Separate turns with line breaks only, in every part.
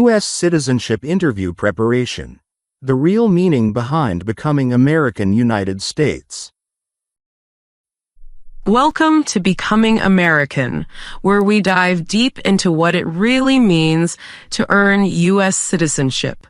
U.S. Citizenship Interview Preparation. The real meaning behind becoming American United States.
Welcome to Becoming American, where we dive deep into what it really means to earn U.S. citizenship.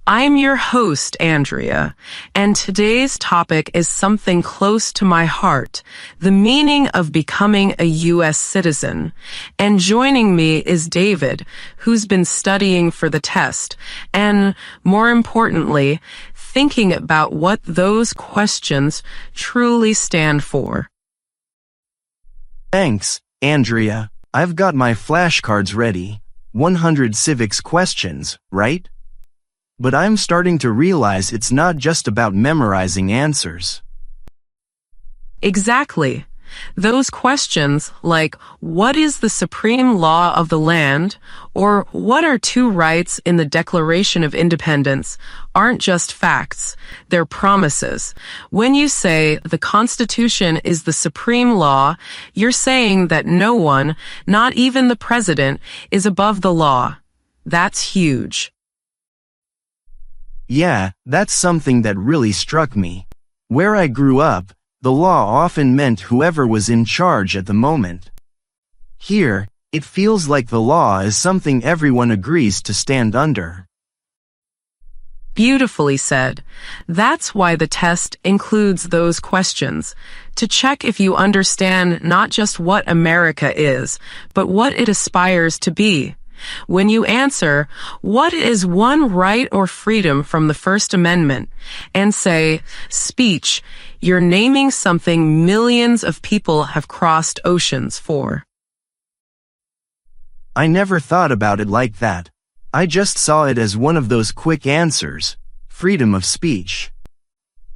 I'm your host, Andrea, and today's topic is something close to my heart, the meaning of becoming a U.S. citizen. And joining me is David, who's been studying for the test, and more importantly, thinking about what those questions truly stand for.
Thanks, Andrea. I've got my flashcards ready. 100 civics questions, right? But I'm starting to realize it's not just about memorizing answers.
Exactly. Those questions like, what is the supreme law of the land? Or what are two rights in the Declaration of Independence aren't just facts, they're promises. When you say the Constitution is the supreme law, you're saying that no one, not even the president, is above the law. That's huge.
Yeah, that's something that really struck me. Where I grew up, the law often meant whoever was in charge at the moment. Here, it feels like the law is something everyone agrees to stand under.
Beautifully said. That's why the test includes those questions, to check if you understand not just what America is, but what it aspires to be. When you answer, what is one right or freedom from the First Amendment, and say, speech, you're naming something millions of people have crossed oceans for.
I never thought about it like that. I just saw it as one of those quick answers, freedom of speech.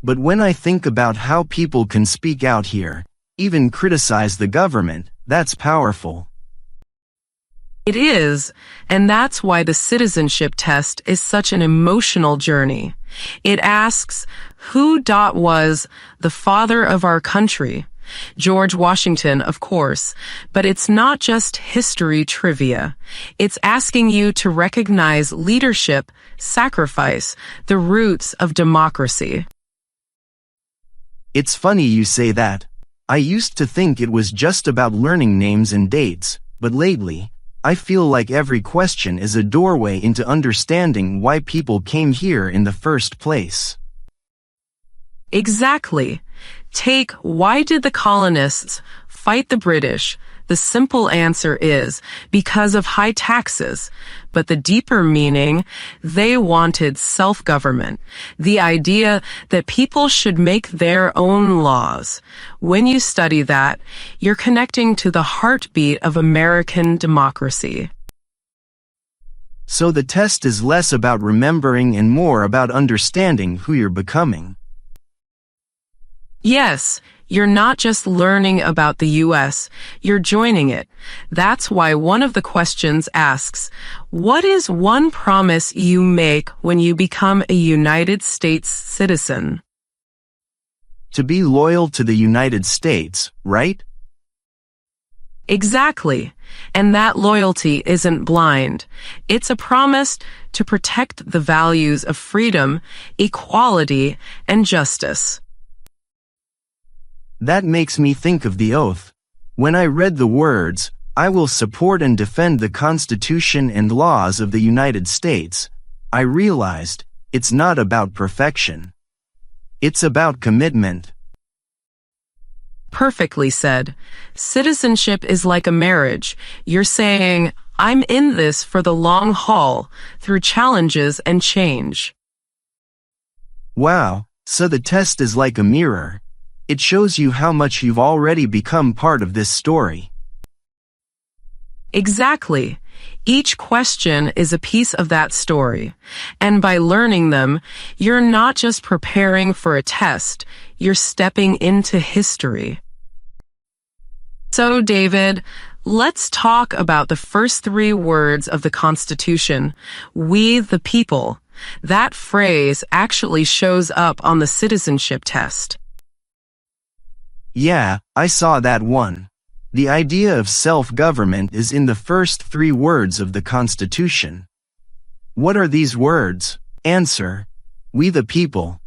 But when I think about how people can speak out here, even criticize the government, that's powerful.
It is, and that's why the citizenship test is such an emotional journey. It asks, who was the father of our country? George Washington, of course, but it's not just history trivia. It's asking you to recognize leadership, sacrifice, the roots of democracy.
It's funny you say that. I used to think it was just about learning names and dates, but lately, I feel like every question is a doorway into understanding why people came here in the first place.
Exactly. Take, why did the colonists fight the British? The simple answer is, because of high taxes. But the deeper meaning, they wanted self-government, the idea that people should make their own laws. When you study that, you're connecting to the heartbeat of American democracy.
So the test is less about remembering and more about understanding who you're becoming.
Yes, you're not just learning about the U.S., you're joining it. That's why one of the questions asks, what is one promise you make when you become a United States citizen?
To be loyal to the United States, right?
Exactly. And that loyalty isn't blind. It's a promise to protect the values of freedom, equality, and justice.
That makes me think of the oath. When I read the words, I will support and defend the Constitution and laws of the United States, I realized, it's not about perfection. It's about commitment.
Perfectly said. Citizenship is like a marriage. You're saying, I'm in this for the long haul, through challenges and change.
Wow, so the test is like a mirror. It shows you how much you've already become part of this story.
Exactly. Each question is a piece of that story. And by learning them, you're not just preparing for a test, you're stepping into history. So, David, let's talk about the first three words of the Constitution, we the people. That phrase actually shows up on the citizenship test.
Yeah, I saw that one. The idea of self-government is in the first three words of the Constitution. What are these words? Answer: we the people.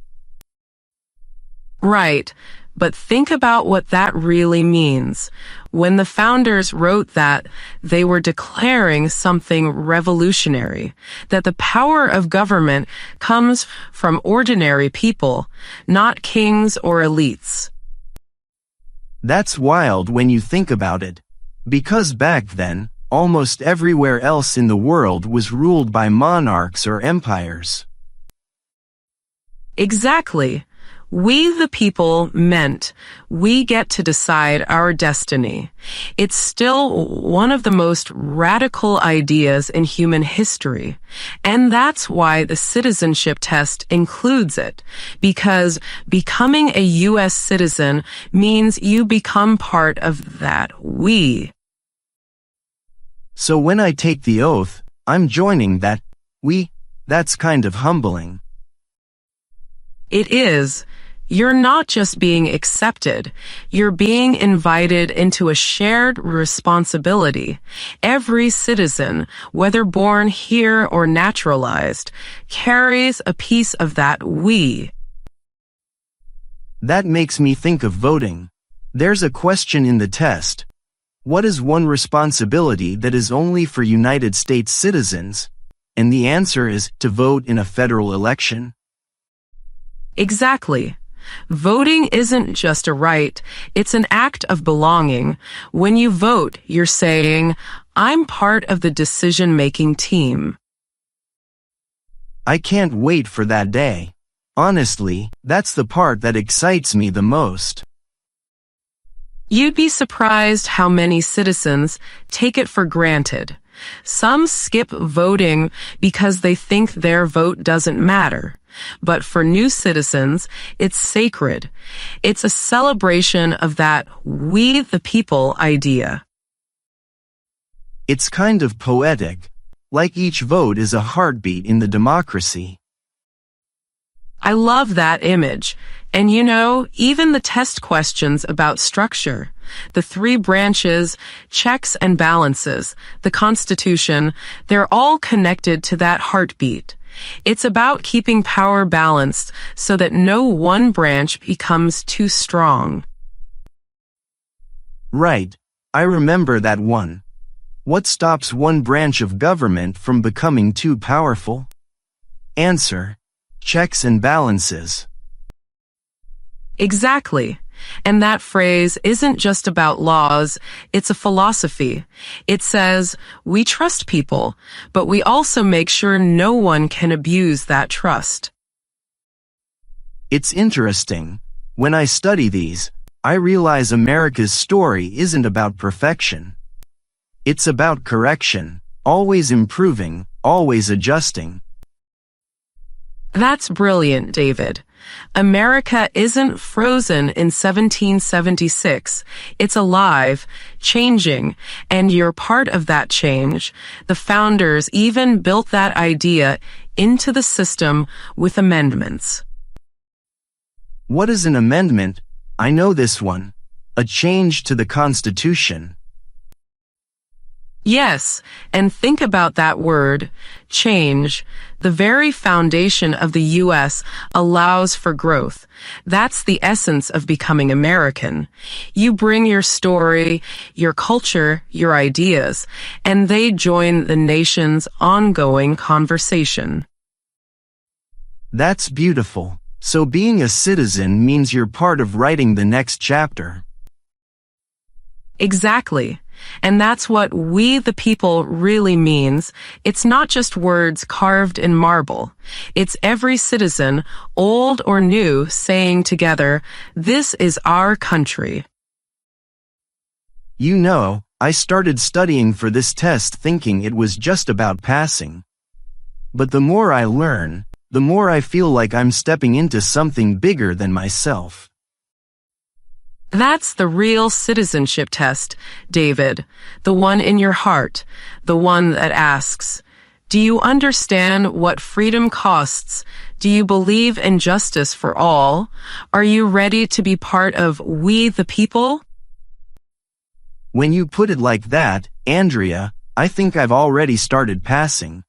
Right, but think about what that really means. When the founders wrote that, they were declaring something revolutionary, that the power of government comes from ordinary people, not kings or elites.
That's wild when you think about it. Because back then, almost everywhere else in the world was ruled by monarchs or empires.
Exactly. We the people meant we get to decide our destiny. It's still one of the most radical ideas in human history. And that's why the citizenship test includes it. Because becoming a U.S. citizen means you become part of that we.
So when I take the oath, I'm joining that we. That's kind of humbling.
It is. You're not just being accepted. You're being invited into a shared responsibility. Every citizen, whether born here or naturalized, carries a piece of that we.
That makes me think of voting. There's a question in the test. What is one responsibility that is only for United States citizens? And the answer is to vote in a federal election.
Exactly. Voting isn't just a right, it's an act of belonging. When you vote, you're saying, I'm part of the decision-making team.
I can't wait for that day. Honestly, that's the part that excites me the most.
You'd be surprised how many citizens take it for granted. Some skip voting because they think their vote doesn't matter. But for new citizens, it's sacred. It's a celebration of that we the people idea.
It's kind of poetic, like each vote is a heartbeat in the democracy.
I love that image. And you know, even the test questions about structure, the three branches, checks and balances, the Constitution, they're all connected to that heartbeat. It's about keeping power balanced so that no one branch becomes too strong.
Right. I remember that one. What stops one branch of government from becoming too powerful? Answer: checks and balances.
Exactly. And that phrase isn't just about laws, it's a philosophy. It says, we trust people, but we also make sure no one can abuse that trust.
It's interesting. When I study these, I realize America's story isn't about perfection. It's about correction, always improving, always adjusting.
That's brilliant, David. America isn't frozen in 1776. It's alive, changing, and you're part of that change. The founders even built that idea into the system with amendments.
What is an amendment? I know this one. A change to the Constitution.
Yes, and think about that word, change. The very foundation of the U.S. allows for growth. That's the essence of becoming American. You bring your story, your culture, your ideas, and they join the nation's ongoing conversation.
That's beautiful. So being a citizen means you're part of writing the next chapter.
Exactly. And that's what we the people really means. It's not just words carved in marble. It's every citizen, old or new, saying together, this is our country.
You know, I started studying for this test thinking it was just about passing. But the more I learn, the more I feel like I'm stepping into something bigger than myself.
That's the real citizenship test, David. The one in your heart. The one that asks, do you understand what freedom costs? Do you believe in justice for all? Are you ready to be part of we the people?
When you put it like that, Andrea, I think I've already started passing.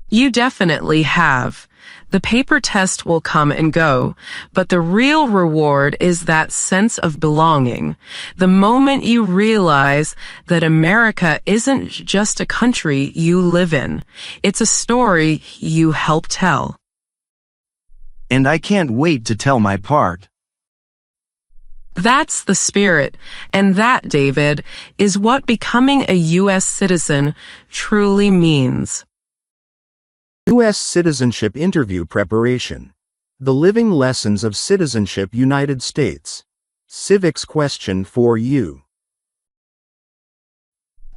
You definitely have. The paper test will come and go, but the real reward is that sense of belonging. The moment you realize that America isn't just a country you live in, it's a story you help tell.
And I can't wait to tell my part.
That's the spirit, and that, David, is what becoming a U.S. citizen truly means.
U.S. Citizenship Interview Preparation. The Living Lessons of Citizenship United States. Civics Question for you.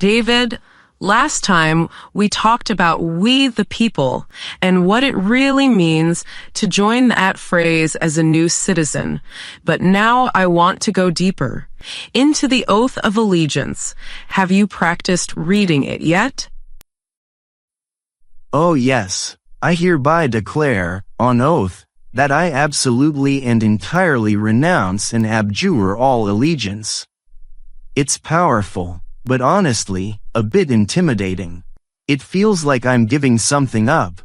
David, last time we talked about we the people and what it really means to join that phrase as a new citizen. But now I want to go deeper into the Oath of Allegiance. Have you practiced reading it yet?
Oh yes, I hereby declare, on oath, that I absolutely and entirely renounce and abjure all allegiance. It's powerful, but honestly, a bit intimidating. It feels like I'm giving something up.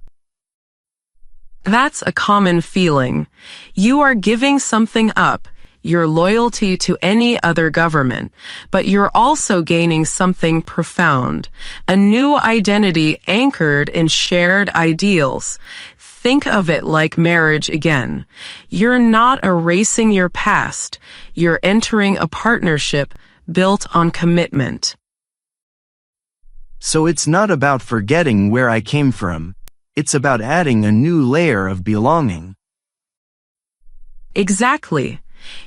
That's a common feeling. You are giving something up, your loyalty to any other government, but you're also gaining something profound, a new identity anchored in shared ideals. Think of it like marriage again. You're not erasing your past. You're entering a partnership built on commitment.
So it's not about forgetting where I came from. It's about adding a new layer of belonging.
Exactly.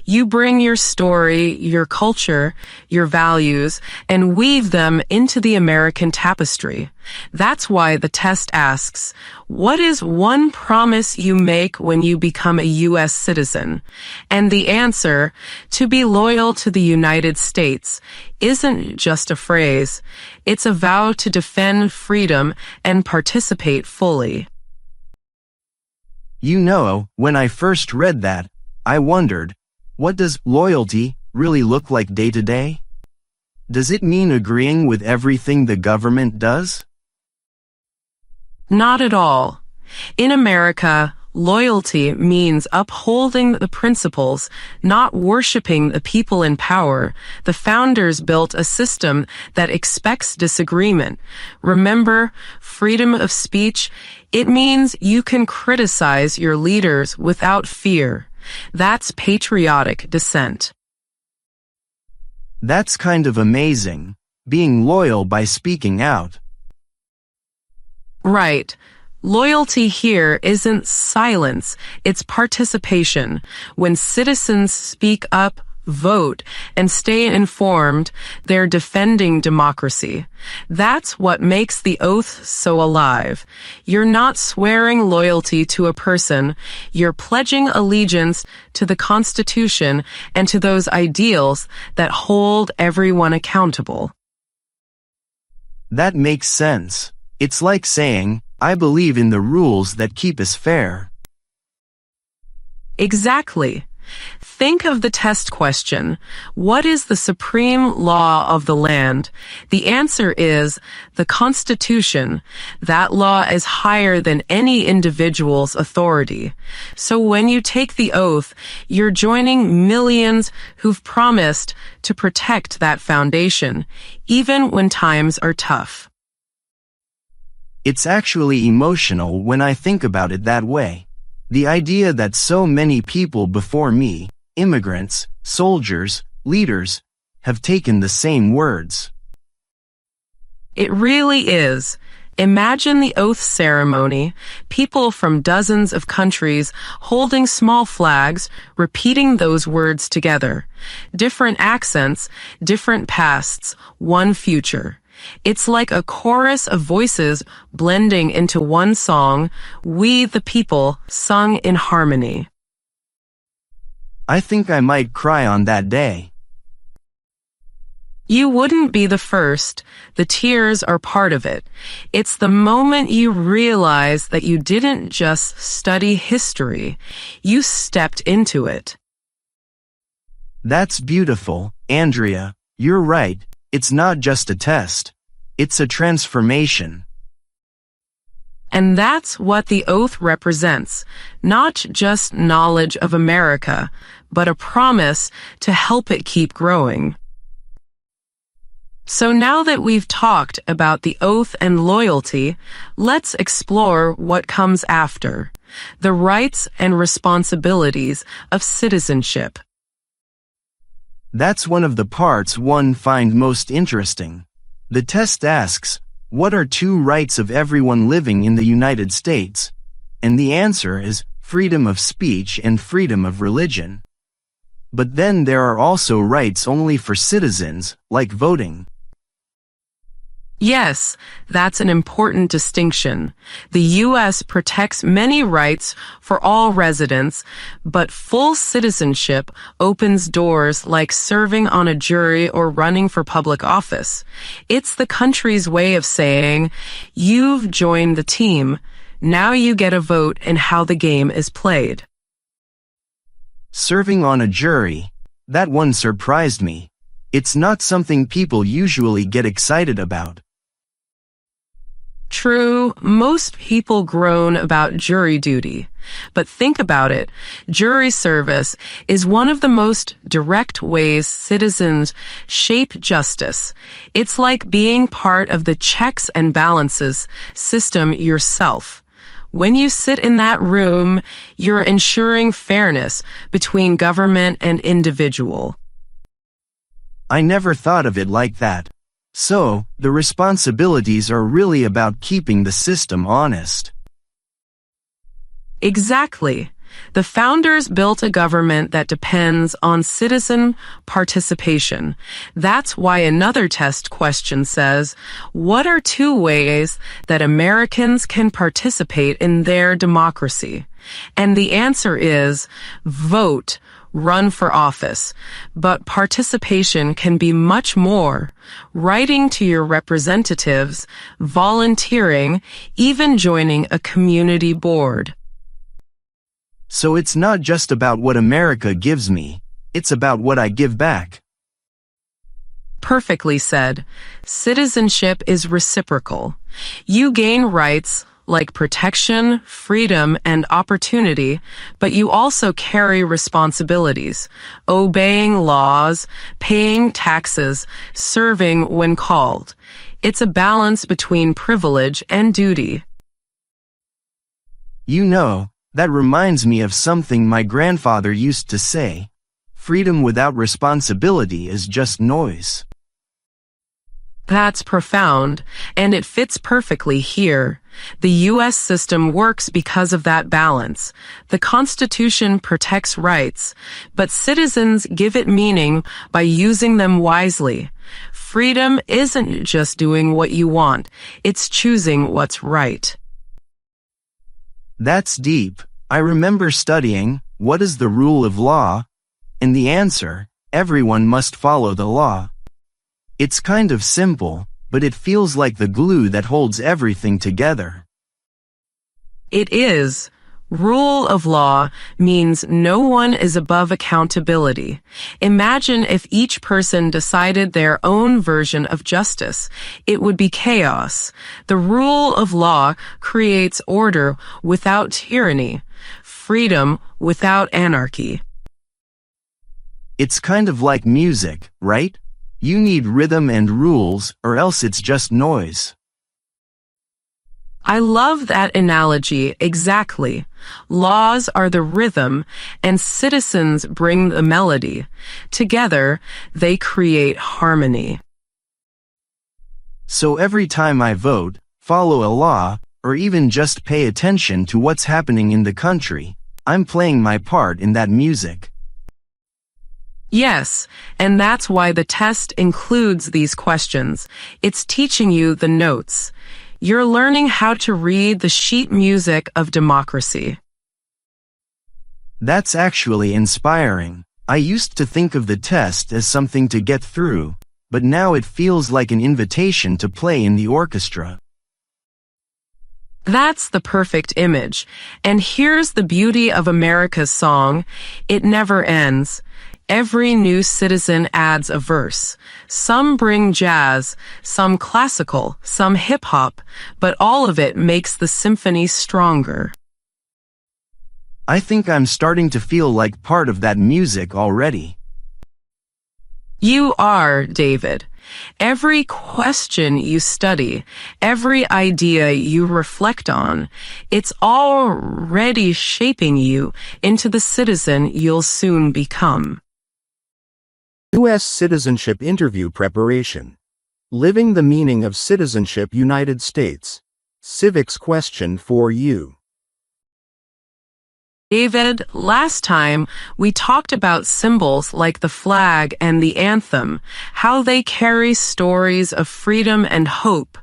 You bring your story, your culture, your values, and weave them into the American tapestry. That's why the test asks, what is one promise you make when you become a U.S. citizen? And the answer, to be loyal to the United States, isn't just a phrase. It's a vow to defend freedom and participate fully.
You know, when I first read that, I wondered, what does loyalty really look like day to day? Does it mean agreeing with everything the government does?
Not at all. In America, loyalty means upholding the principles, not worshiping the people in power. The founders built a system that expects disagreement. Remember, freedom of speech? It means you can criticize your leaders without fear. That's patriotic dissent.
That's kind of amazing, being loyal by speaking out.
Right. Loyalty here isn't silence, it's participation. When citizens speak up, vote, and stay informed, they're defending democracy. That's what makes the oath so alive. You're not swearing loyalty to a person, you're pledging allegiance to the Constitution and to those ideals that hold everyone accountable.
That makes sense. It's like saying, I believe in the rules that keep us fair.
Exactly. Think of the test question. What is the supreme law of the land? The answer is the Constitution. That law is higher than any individual's authority. So when you take the oath, you're joining millions who've promised to protect that foundation, even when times are tough.
It's actually emotional when I think about it that way. The idea that so many people before me, immigrants, soldiers, leaders, have taken the same words.
It really is. Imagine the oath ceremony, people from dozens of countries holding small flags, repeating those words together. Different accents, different pasts, one future. It's like a chorus of voices blending into one song, We the People, sung in harmony.
I think I might cry on that day.
You wouldn't be the first. The tears are part of it. It's the moment you realize that you didn't just study history. You stepped into it.
That's beautiful, Andrea. You're right. It's not just a test. It's a transformation.
And that's what the oath represents, not just knowledge of America, but a promise to help it keep growing. So now that we've talked about the oath and loyalty, let's explore what comes after, the rights and responsibilities of citizenship.
That's one of the parts one finds most interesting. The test asks, what are two rights of everyone living in the United States? And the answer is freedom of speech and freedom of religion. But then there are also rights only for citizens, like voting.
Yes, that's an important distinction. The U.S. protects many rights for all residents, but full citizenship opens doors like serving on a jury or running for public office. It's the country's way of saying, you've joined the team, now you get a vote in how the game is played.
Serving on a jury, that one surprised me. It's not something people usually get excited about.
True, most people groan about jury duty. But think about it. Jury service is one of the most direct ways citizens shape justice. It's like being part of the checks and balances system yourself. When you sit in that room, you're ensuring fairness between government and individual.
I never thought of it like that. So, the responsibilities are really about keeping the system honest.
Exactly. The founders built a government that depends on citizen participation. That's why another test question says, what are two ways that Americans can participate in their democracy? And the answer is vote, run for office. But participation can be much more. Writing to your representatives, volunteering, even joining a community board.
So it's not just about what America gives me, it's about what I give back.
Perfectly said. Citizenship is reciprocal. You gain rights like protection, freedom, and opportunity, but you also carry responsibilities, obeying laws, paying taxes, serving when called. It's a balance between privilege and duty.
You know, that reminds me of something my grandfather used to say. Freedom without responsibility is just noise.
That's profound, and it fits perfectly here. The U.S. system works because of that balance. The Constitution protects rights, but citizens give it meaning by using them wisely. Freedom isn't just doing what you want, it's choosing what's right.
That's deep. I remember studying, what is the rule of law? And the answer, everyone must follow the law. It's kind of simple, but it feels like the glue that holds everything together.
It is. Rule of law means no one is above accountability. Imagine if each person decided their own version of justice. It would be chaos. The rule of law creates order without tyranny, freedom without anarchy.
It's kind of like music, right? You need rhythm and rules, or else it's just noise.
I love that analogy exactly. Laws are the rhythm, and citizens bring the melody. Together, they create harmony.
So every time I vote, follow a law, or even just pay attention to what's happening in the country, I'm playing my part in that music.
Yes, and that's why the test includes these questions. It's teaching you the notes. You're learning how to read the sheet music of democracy.
That's actually inspiring. I used to think of the test as something to get through, but now it feels like an invitation to play in the orchestra.
That's the perfect image. And here's the beauty of America's song. It never ends. Every new citizen adds a verse. Some bring jazz, some classical, some hip-hop, but all of it makes the symphony stronger.
I think I'm starting to feel like part of that music already.
You are, David. Every question you study, every idea you reflect on, it's already shaping you into the citizen you'll soon become.
U.S. Citizenship Interview Preparation. Living the Meaning of Citizenship United States. Civics Question for you.
David, last time we talked about symbols like the flag and the anthem, how they carry stories of freedom and hope.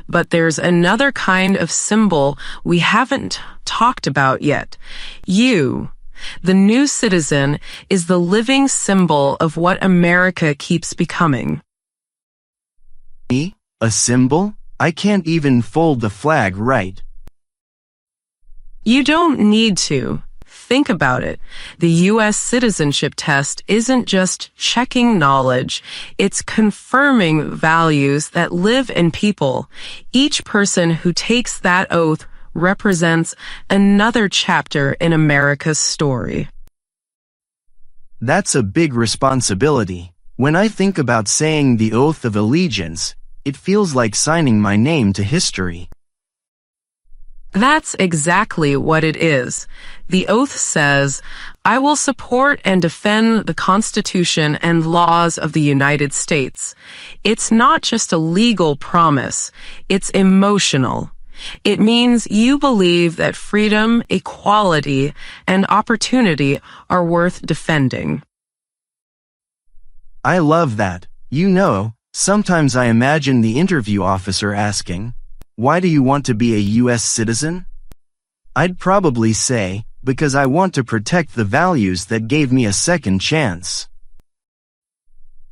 But there's another kind of symbol we haven't talked about yet. You, the new citizen, is the living symbol of what America keeps becoming.
Me? A symbol? I can't even fold the flag right.
You don't need to. Think about it. The U.S. citizenship test isn't just checking knowledge, it's confirming values that live in people. Each person who takes that oath represents another chapter in America's story.
That's a big responsibility. When I think about saying the oath of allegiance, it feels like signing my name to history.
That's exactly what it is. The oath says, I will support and defend the Constitution and laws of the United States. It's not just a legal promise, it's emotional. It means you believe that freedom, equality, and opportunity are worth defending.
I love that. You know, sometimes I imagine the interview officer asking, why do you want to be a U.S. citizen? I'd probably say, because I want to protect the values that gave me a second chance.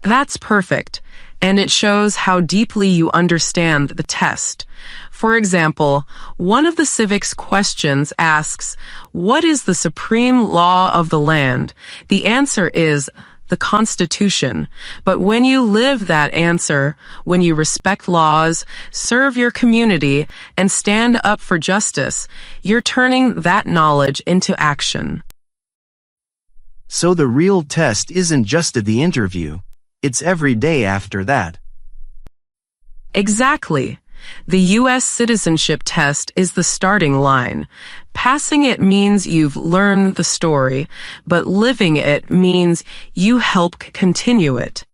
That's perfect, and it shows how deeply you understand the test. For example, one of the civics questions asks, what is the supreme law of the land? The answer is the Constitution. But when you live that answer, when you respect laws, serve your community, and stand up for justice, you're turning that knowledge into action.
So the real test isn't just at the interview, it's every day after that.
Exactly. The U.S. citizenship test is the starting line. Passing it means you've learned the story, but living it means you help continue it.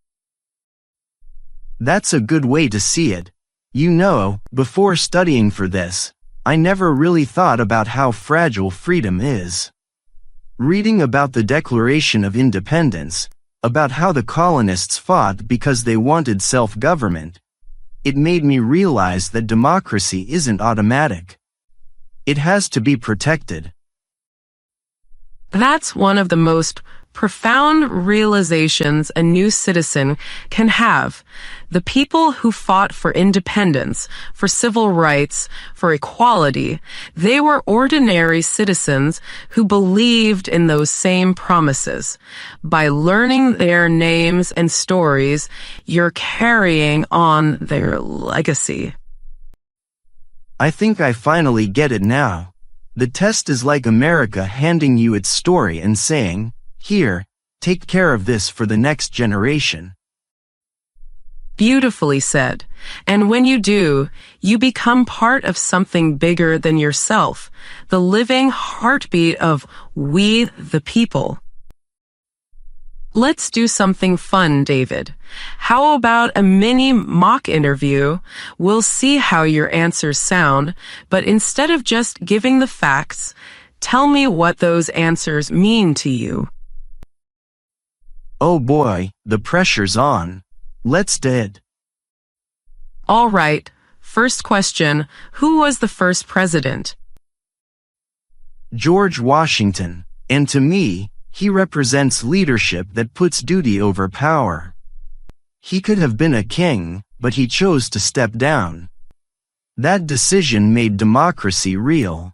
That's a good way to see it. You know, before studying for this, I never really thought about how fragile freedom is. Reading about the Declaration of Independence, about how the colonists fought because they wanted self-government, it made me realize that democracy isn't automatic. It has to be protected.
That's one of the most profound realizations a new citizen can have. The people who fought for independence, for civil rights, for equality, they were ordinary citizens who believed in those same promises. By learning their names and stories, you're carrying on their legacy.
I think I finally get it now. The test is like America handing you its story and saying, here, take care of this for the next generation.
Beautifully said. And when you do, you become part of something bigger than yourself, the living heartbeat of we the people. Let's do something fun, David. How about a mini mock interview? We'll see how your answers sound, but instead of just giving the facts, tell me what those answers mean to you.
Oh boy, the pressure's on. Let's do it.
All right. First question, who was the first president?
George Washington, and to me, he represents leadership that puts duty over power. He could have been a king, but he chose to step down. That decision made democracy real.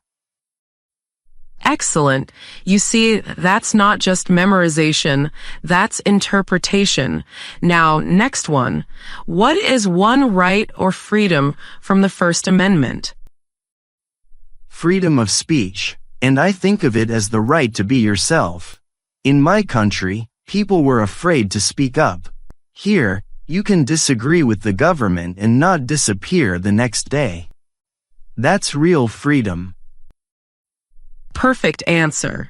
Excellent. You see, that's not just memorization, that's interpretation. Now, next one. What is one right or freedom from the First Amendment?
Freedom of speech, and I think of it as the right to be yourself. In my country, people were afraid to speak up. Here, you can disagree with the government and not disappear the next day. That's real freedom.
Perfect answer.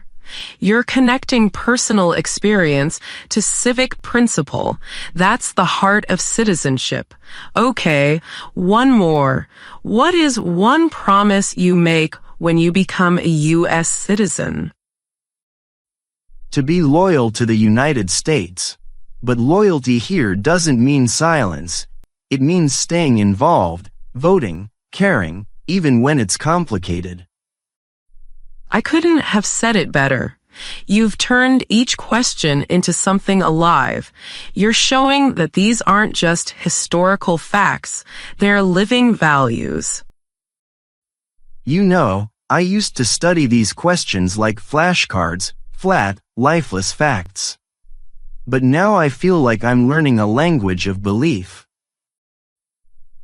You're connecting personal experience to civic principle. That's the heart of citizenship. Okay, one more. What is one promise you make when you become a U.S. citizen?
To be loyal to the United States. But loyalty here doesn't mean silence. It means staying involved, voting, caring, even when it's complicated.
I couldn't have said it better. You've turned each question into something alive. You're showing that these aren't just historical facts, they're living values.
You know, I used to study these questions like flashcards, flat, lifeless facts. But now I feel like I'm learning a language of belief.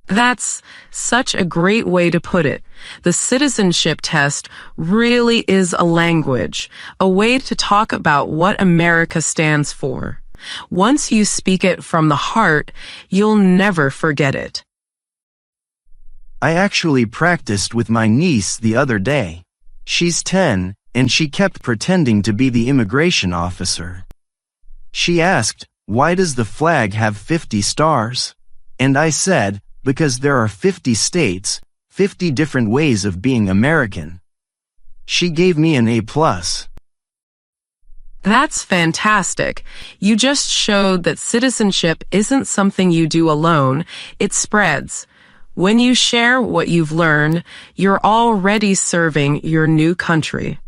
That's such a great way to put it. The citizenship test really is a language, a way to talk about what America stands for. Once you speak it from the heart, you'll never forget it.
I actually practiced with my niece the other day. She's 10, and she kept pretending to be the immigration officer. She asked, "Why does the flag have 50 stars?" And I said, "Because there are 50 states, 50 different ways of being American." She gave me an A+.
That's fantastic. You just showed that citizenship isn't something you do alone, it spreads. When you share what you've learned, you're already serving your new country.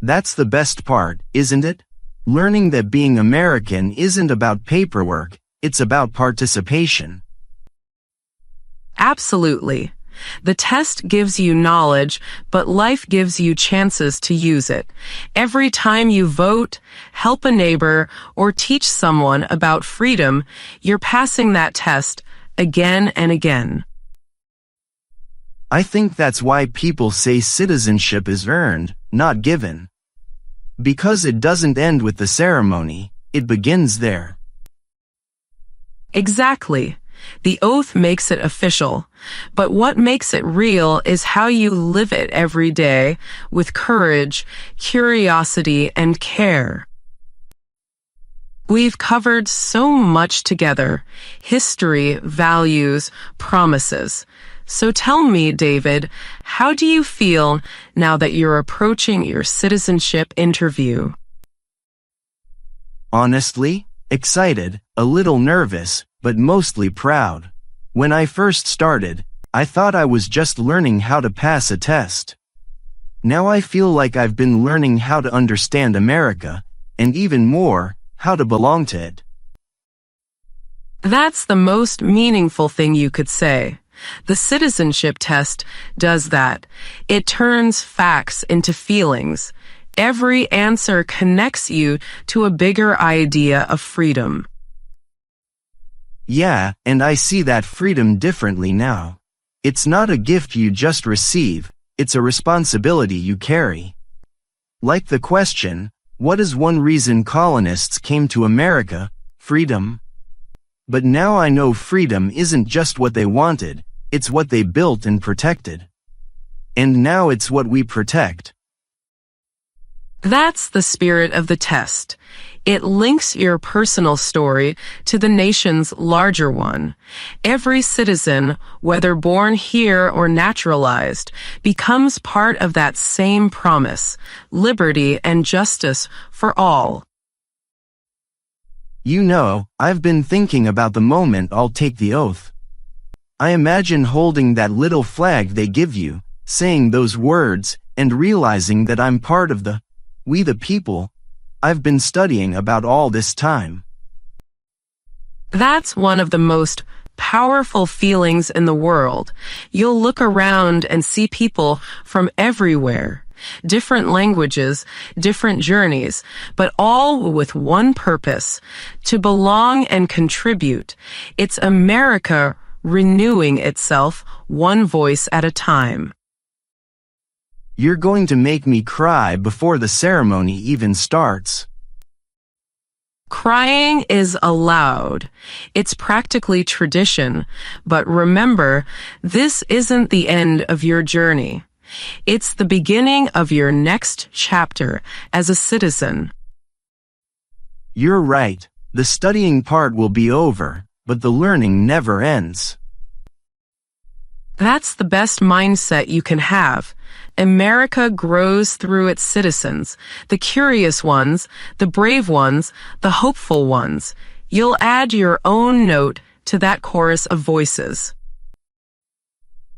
That's the best part, isn't it? Learning that being American isn't about paperwork, it's about participation.
Absolutely. The test gives you knowledge, but life gives you chances to use it. Every time you vote, help a neighbor, or teach someone about freedom, you're passing that test again and again.
I think that's why people say citizenship is earned, not given. Because it doesn't end with the ceremony, it begins there.
Exactly. The oath makes it official, but what makes it real is how you live it every day with courage, curiosity, and care. We've covered so much together: history, values, promises. So tell me, David, how do you feel now that you're approaching your citizenship interview?
Honestly, excited, a little nervous, but mostly proud. When I first started, I thought I was just learning how to pass a test. Now I feel like I've been learning how to understand America, and even more, how to belong to it.
That's the most meaningful thing you could say. The citizenship test does that. It turns facts into feelings. Every answer connects you to a bigger idea of freedom.
Yeah, and I see that freedom differently now. It's not a gift you just receive, it's a responsibility you carry. Like the question, what is one reason colonists came to America? Freedom. But now I know freedom isn't just what they wanted, it's what they built and protected. And now it's what we protect.
That's the spirit of the test. It links your personal story to the nation's larger one. Every citizen, whether born here or naturalized, becomes part of that same promise: liberty and justice for all.
You know, I've been thinking about the moment I'll take the oath. I imagine holding that little flag they give you, saying those words, and realizing that I'm part of the "we the people" I've been studying about all this time.
That's one of the most powerful feelings in the world. You'll look around and see people from everywhere. different languages, different journeys, but all with one purpose, to belong and contribute. It's America renewing itself one voice at a time.
You're going to make me cry before the ceremony even starts.
Crying is allowed. It's practically tradition, but remember, this isn't the end of your journey. It's the beginning of your next chapter as a citizen.
You're right. The studying part will be over, but the learning never ends.
That's the best mindset you can have. America grows through its citizens, the curious ones, the brave ones, the hopeful ones. You'll add your own note to that chorus of voices.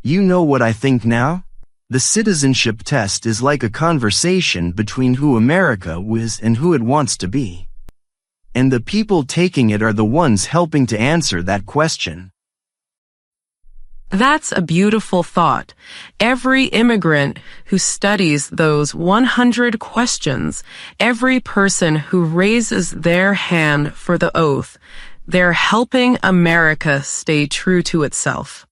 You know what I think now? The citizenship test is like a conversation between who America was and who it wants to be. And the people taking it are the ones helping to answer that question.
That's a beautiful thought. Every immigrant who studies those 100 questions, every person who raises their hand for the oath, they're helping America stay true to itself.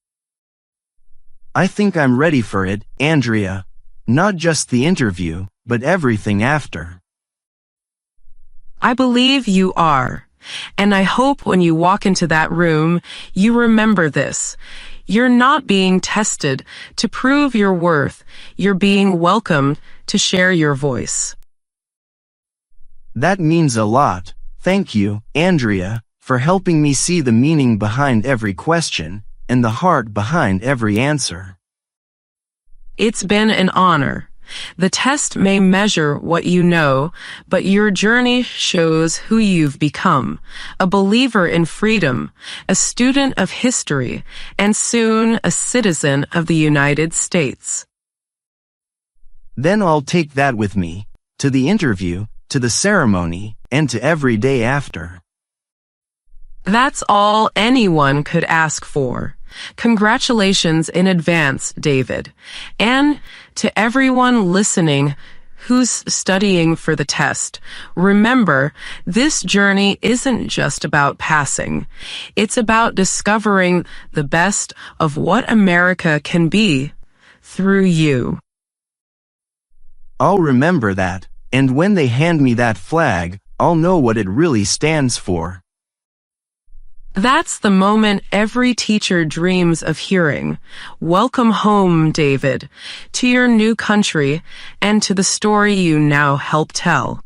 I think I'm ready for it, Andrea. Not just the interview, but everything after.
I believe you are. And I hope when you walk into that room, you remember this. You're not being tested to prove your worth. You're being welcomed to share your voice.
That means a lot. Thank you, Andrea, for helping me see the meaning behind every question and the heart behind every answer.
It's been an honor. The test may measure what you know, but your journey shows who you've become. A believer in freedom, a student of history, and soon a citizen of the United States.
Then I'll take that with me, to the interview, to the ceremony, and to every day after.
That's all anyone could ask for. Congratulations in advance, David. And to everyone listening who's studying for the test, remember, this journey isn't just about passing. It's about discovering the best of what America can be through you.
I'll remember that, and when they hand me that flag, I'll know what it really stands for.
That's the moment every teacher dreams of hearing. Welcome home, David, to your new country and to the story you now help tell.